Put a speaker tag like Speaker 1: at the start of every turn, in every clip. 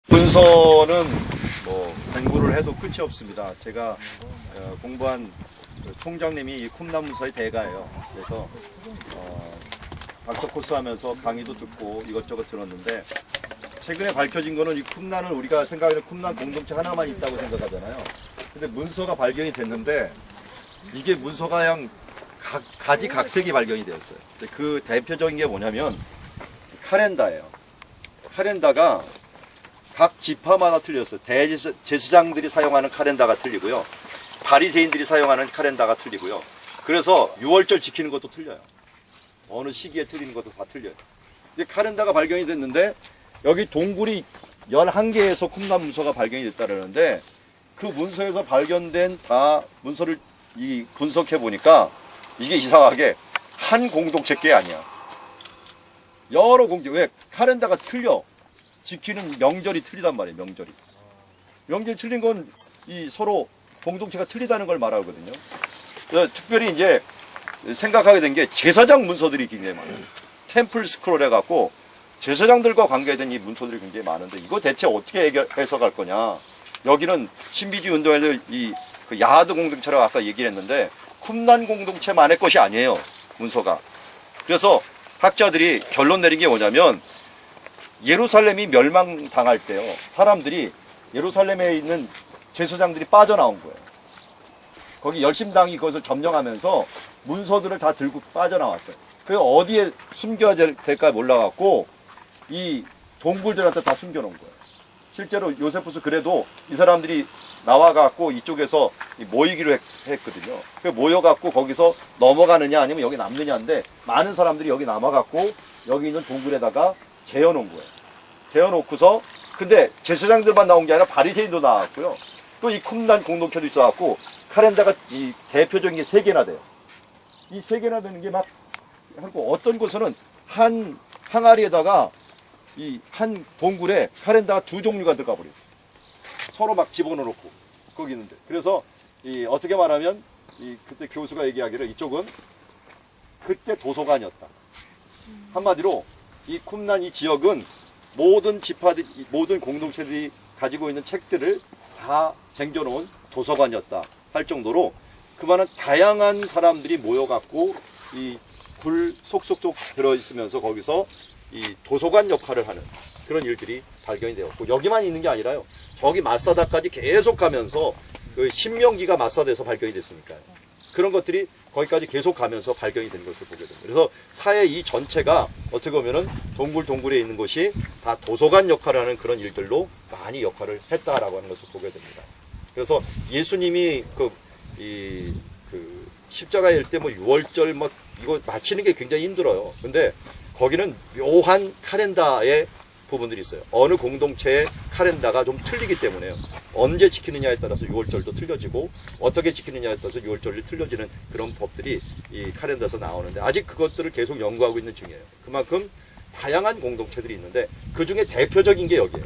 Speaker 1: 문서는 뭐 공부를 해도 끝이 없습니다. 제가 공부한 그 총장님이 이 쿰란 문서의 대가예요. 그래서 닥터 코스 하면서 강의도 듣고 이것저것 들었는데 최근에 밝혀진 거는 이 쿰란은 우리가 생각하는 쿰란 공동체 하나만 있다고 생각하잖아요. 근데 문서가 발견이 됐는데 이게 문서가 그냥 가지각색이 발견이 되었어요. 그 대표적인 게 뭐냐면 카렌다예요. 카렌다가 각 지파마다 틀렸어요. 대제사장들이 사용하는 카렌다가 틀리고요. 바리새인들이 사용하는 카렌다가 틀리고요. 그래서 6월절 지키는 것도 틀려요. 어느 시기에 틀리는 것도 다 틀려요. 근데 카렌다가 발견이 됐는데 여기 동굴이 11개에서 쿰란 문서가 발견이 됐다는데 그 문서에서 발견된 다 문서를 분석해 보니까 이게 이상하게 한 공동체 게 아니야. 여러 공동체. 왜? 카렌다가 틀려. 지키는 명절이 틀리단 말이에요. 명절이 틀린 건 서로 공동체가 틀리다는 걸 말하거든요. 특별히 이제 생각하게 된 게 제사장 문서들이 굉장히 많아요. 템플 스크롤 해갖고 제사장들과 관계된 이 문서들이 굉장히 많은데 이거 대체 어떻게 해석할 거냐. 여기는 신비주의 운동에서 그 야하드 공동체라고 아까 얘기를 했는데 쿰란 공동체만의 것이 아니에요. 문서가. 그래서 학자들이 결론 내린 게 뭐냐면 예루살렘이 멸망당할 때요. 사람들이 예루살렘에 있는 제사장들이 빠져나온 거예요. 거기 열심당이 그것을 점령하면서 문서들을 다 들고 빠져나왔어요. 그래서 어디에 숨겨야 될까 몰라갖고 이 동굴들한테 다 숨겨놓은 거예요. 실제로 요세푸스 그래도 이 사람들이 나와갖고 이쪽에서 모이기로 했거든요. 모여갖고 거기서 넘어가느냐 아니면 여기 남느냐인데 많은 사람들이 여기 남아갖고 여기 있는 동굴에다가 재워놓은 거예요. 재워놓고서 근데 제사장들만 나온 게 아니라 바리새인도 나왔고요. 또 이 쿰란 공동체도 있어갖고 카렌다가 이 대표적인 게 3개나 돼요. 이 3개나 되는 게 막 하고 어떤 곳에는 한 항아리에다가 이 한 동굴에 카렌다가 2종류가 들어가 버렸어요. 서로 막 집어넣고 거기 있는데. 그래서 어떻게 말하면 그때 교수가 얘기하기를 이쪽은 그때 도서관이었다. 한마디로 이 쿰란 이 지역은 모든 지파들, 모든 공동체들이 가지고 있는 책들을 다 쟁겨놓은 도서관이었다 할 정도로 그만한 다양한 사람들이 모여갖고 이 굴 속속속 들어있으면서 거기서 이 도서관 역할을 하는 그런 일들이 발견이 되었고 여기만 있는 게 아니라요. 저기 마사다까지 계속 가면서 그 신명기가 마사다에서 발견이 됐으니까요. 그런 것들이 거기까지 계속 가면서 발견이 된 것을 보게 됩니다. 그래서 사회 이 전체가 어떻게 보면은 동굴에 있는 곳이 다 도서관 역할을 하는 그런 일들로 많이 역할을 했다라고 하는 것을 보게 됩니다. 그래서 예수님이 그 십자가일 때 뭐 6월절 막 이거 맞히는 게 굉장히 힘들어요. 근데 거기는 묘한 카렌다의 부분들이 있어요. 어느 공동체의 카렌다가 좀 틀리기 때문에요. 언제 지키느냐에 따라서 6월절도 틀려지고 어떻게 지키느냐에 따라서 6월절이 틀려지는 그런 법들이 이 카렌다에서 나오는데 아직 그것들을 계속 연구하고 있는 중이에요. 그만큼 다양한 공동체들이 있는데 그 중에 대표적인 게 여기예요.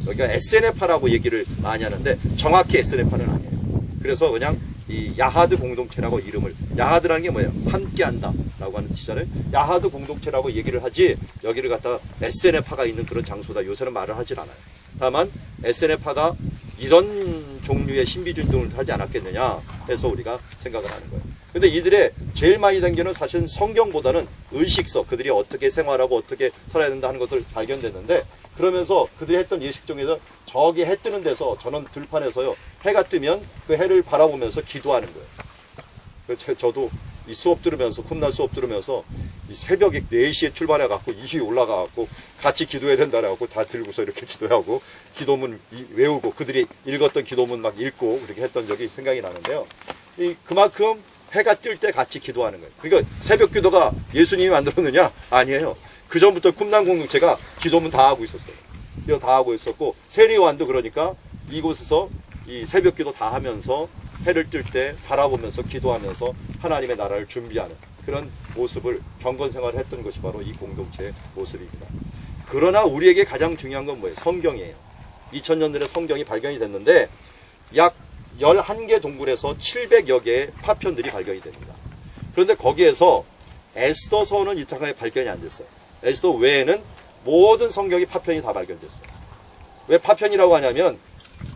Speaker 1: 여기가 SNF라고 얘기를 많이 하는데 정확히 SNF는 아니에요. 그래서 그냥 이 야하드 공동체라고 이름을 야하드라는 게 뭐예요? 함께한다 라고 하는 뜻이잖아요. 야하드 공동체라고 얘기를 하지 여기를 갖다가 SNF가 있는 그런 장소다 요새는 말을 하질 않아요. 다만 SNF가 이런 종류의 신비주의 운동을 하지 않았겠느냐 해서 우리가 생각을 하는 거예요. 근데 이들의 제일 많이 된 게는 사실은 성경보다는 의식서 그들이 어떻게 생활하고 어떻게 살아야 된다 하는 것들 발견됐는데 그러면서 그들이 했던 예식 중에서 저기 해 뜨는 데서 저는 들판에서요 해가 뜨면 그 해를 바라보면서 기도하는 거예요. 저도 이 수업 들으면서 쿰란 수업 들으면서 이 새벽에 4시에 출발해갖고 2시에 올라가갖고 같이 기도해야 된다라고 다 들고서 이렇게 기도하고 기도문 외우고 그들이 읽었던 기도문 막 읽고 그렇게 했던 적이 생각이 나는데요. 그만큼 해가 뜰 때 같이 기도하는 거예요. 그러니까 새벽 기도가 예수님이 만들었느냐? 아니에요. 그 전부터 쿰란 공동체가 기도문 다 하고 있었어요. 기도 다 하고 있었고 세례요한도 그러니까 이곳에서 이 새벽 기도 다 하면서 해를 뜰 때 바라보면서 기도하면서 하나님의 나라를 준비하는 그런 모습을 경건 생활을 했던 것이 바로 이 공동체의 모습입니다. 그러나 우리에게 가장 중요한 건 뭐예요? 성경이에요. 2000년 전에 성경이 발견이 됐는데 약 11개 동굴에서 700여 개의 파편들이 발견이 됩니다. 그런데 거기에서 에스더서는 이탈하게 발견이 안 됐어요. 에스더 외에는 모든 성경의 파편이 다 발견됐어요.
Speaker 2: 왜 파편이라고 하냐면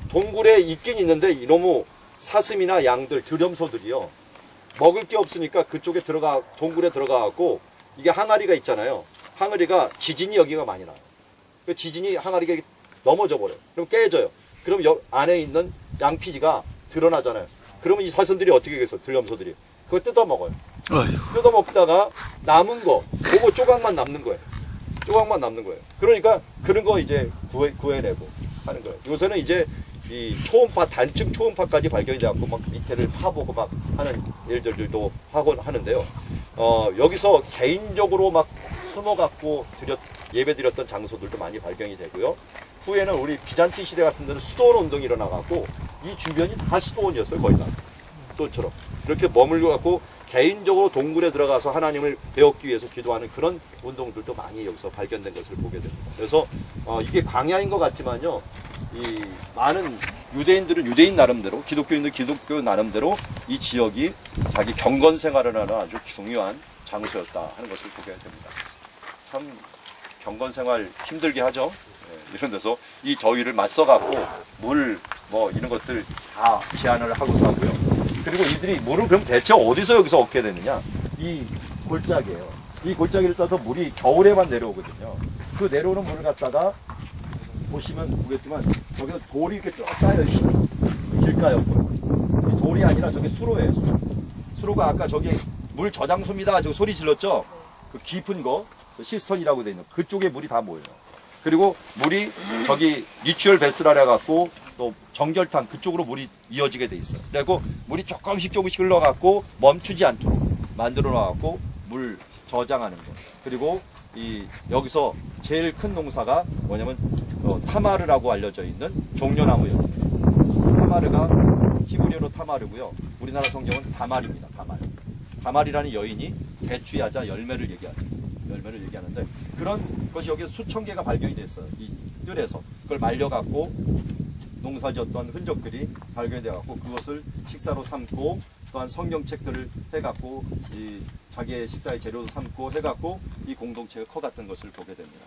Speaker 2: 동굴에 있긴 있는데 이놈의 사슴이나 양들, 드렴소들이요. 먹을 게 없으니까 그쪽에 동굴에 들어가갖고 이게 항아리가 있잖아요. 항아리가 지진이 여기가 많이 나요. 그 지진이 항아리가 넘어져 버려요. 그럼 깨져요. 그럼 안에 있는 양피지가 드러나잖아요. 그러면 이 사슴들이 어떻게 해서 드렴소들이 그걸 뜯어 먹어요. 뜯어 먹다가 남은 거, 그거 조각만 남는 거예요. 조각만 남는 거예요. 그러니까 그런 거 이제 구해내고 하는 거예요. 요새는 이제 이 초음파, 단층 초음파까지 발견이 돼갖고 막 밑에를 파보고 막 하는 일들도 하곤 하는데요. 여기서 개인적으로 막 숨어갖고 예배드렸던 장소들도 많이 발견이 되고요. 후에는 우리 비잔틴 시대 같은 데는 수도원 운동이 일어나갖고 이 주변이 다 수도원이었어요. 거의 다. 수도처럼. 이렇게 머물러갖고 개인적으로 동굴에 들어가서 하나님을 배웠기 위해서 기도하는 그런 운동들도 많이 여기서 발견된 것을 보게 됩니다. 그래서 이게 광야인 것 같지만요. 이 많은 유대인들은 유대인 나름대로, 기독교인들 기독교 나름대로 이 지역이 자기 경건 생활을 하는 아주 중요한 장소였다 하는 것을 보게 됩니다. 참 경건 생활 힘들게 하죠. 이런 데서 이 더위를 맞서갖고 물 뭐 이런 것들 다 제한을 하고 가고요. 그리고 이들이 물을 그럼 대체 어디서 여기서 얻게 되느냐? 이 골짜기예요. 이 골짜기를 따서 물이 겨울에만 내려오거든요. 그 내려오는 물을 갖다가 보시면 보겠지만 저기서 돌이 이렇게 쭉 쌓여 있어요. 길가요. 이 돌이 아니라 저게 수로예요. 수로가 아까 저기 물 저장소입니다. 저기 소리 질렀죠? 그 깊은 거 시스턴이라고 돼 있는 그쪽에 물이 다 모여요. 그리고 물이 저기 리추얼 베스라라 해갖고 또 정결탕 그쪽으로 물이 이어지게 돼 있어요. 그리고 물이 조금씩 흘러갖고 멈추지 않도록 만들어 놔갖고 물 저장하는 거. 그리고 여기서 제일 큰 농사가 뭐냐면 타마르라고 알려져 있는 종려나무예요. 타마르가 히브리어로 타마르고요. 우리나라 성경은 다말입니다. 다말. 다말이라는 여인이 대추야자 열매를 얘기하죠. 열매를 얘기하는데 그런 것이 여기서 수천 개가 발견이 됐어요. 이 뜰에서 그걸 말려갖고 농사지었던 흔적들이 발견이 돼갖고 그것을 식사로 삼고 또한 성경책들을 해갖고 자기의 식사의 재료로 삼고 해갖고 이 공동체가 커갔던 것을 보게 됩니다.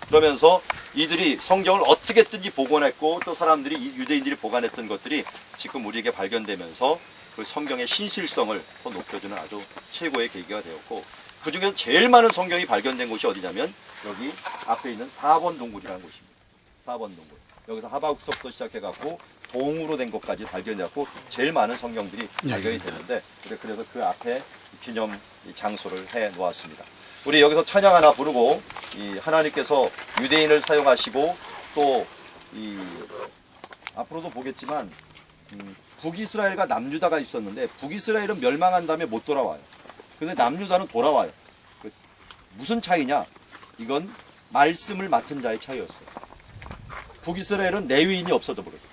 Speaker 2: 그러면서 이들이 성경을 어떻게든지 복원했고 또 사람들이 유대인들이 보관했던 것들이 지금 우리에게 발견되면서 그 성경의 신실성을 더 높여주는 아주 최고의 계기가 되었고 그 중에서 제일 많은 성경이 발견된 곳이 어디냐면 여기 앞에 있는 4번 동굴이라는 곳입니다. 4번 동굴. 여기서 하박국서부터 시작해갖고 동으로 된 것까지 발견되었고 제일 많은 성경들이 발견이 되는데 그래서 그 앞에 기념 장소를 해 놓았습니다. 우리 여기서 찬양 하나 부르고 하나님께서 유대인을 사용하시고 또 앞으로도 보겠지만 북이스라엘과 남유다가 있었는데 북이스라엘은 멸망한 다음에 못 돌아와요. 근데 남유다는 돌아와요. 무슨 차이냐? 이건 말씀을 맡은 자의 차이였어요. 북이스라엘은 레위인이 없어져 버렸어요.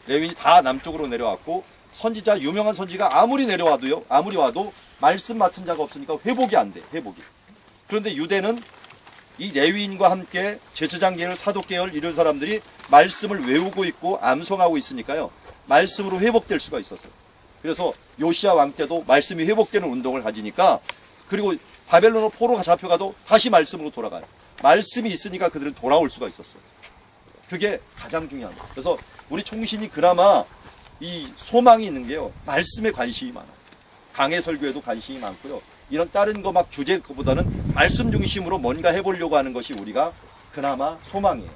Speaker 2: 레위인이 다 남쪽으로 내려왔고 선지자 유명한 선지가 아무리 와도 말씀 맡은 자가 없으니까 회복이 안 돼. 회복이. 그런데 유대는 이 레위인과 함께 제사장계열, 사독계열 이런 사람들이 말씀을 외우고 있고 암송하고 있으니까요. 말씀으로 회복될 수가 있었어요. 그래서 요시야 왕 때도 말씀이 회복되는 운동을 가지니까 그리고 바벨론으로 포로가 잡혀가도 다시 말씀으로 돌아가요. 말씀이 있으니까 그들은 돌아올 수가 있었어요. 그게 가장 중요한 거예요. 그래서 우리 총신이 그나마 이 소망이 있는 게요. 말씀에 관심이 많아요. 강해 설교에도 관심이 많고요. 이런 다른 거 막 주제 그보다는 말씀 중심으로 뭔가 해보려고 하는 것이 우리가 그나마 소망이에요.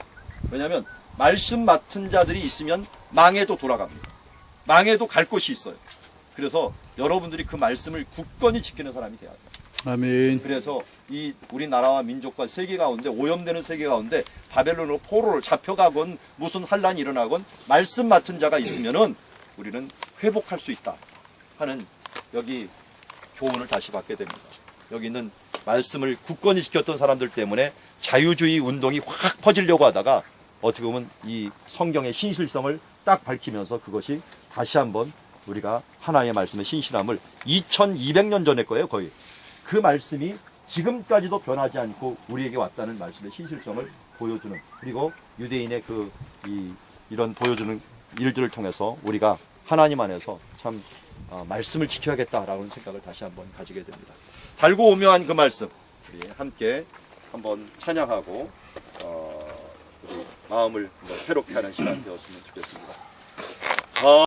Speaker 2: 왜냐하면 말씀 맡은 자들이 있으면 망해도 돌아갑니다. 망해도 갈 곳이 있어요. 그래서 여러분들이 그 말씀을 굳건히 지키는 사람이 돼야 돼요.
Speaker 3: 아멘.
Speaker 2: 그래서 이 우리나라와 민족과 세계 가운데 오염되는 세계 가운데 바벨론으로 포로를 잡혀가건 무슨 환란이 일어나건 말씀 맡은 자가 있으면은 우리는 회복할 수 있다 하는 여기 교훈을 다시 받게 됩니다. 여기 있는 말씀을 굳건히 지켰던 사람들 때문에 자유주의 운동이 확 퍼지려고 하다가 어떻게 보면 이 성경의 신실성을 딱 밝히면서 그것이 다시 한번 우리가 하나님의 말씀의 신실함을 2200년 전의 거예요, 거의. 그 말씀이 지금까지도 변하지 않고 우리에게 왔다는 말씀의 신실성을 보여주는, 그리고 유대인의 이런 보여주는 일들을 통해서 우리가 하나님 안에서 참 말씀을 지켜야겠다라는 생각을 다시 한번 가지게 됩니다. 달고 오묘한 그 말씀, 우리 함께 한번 찬양하고 우리
Speaker 1: 마음을 새롭게 하는 시간 되었으면 좋겠습니다.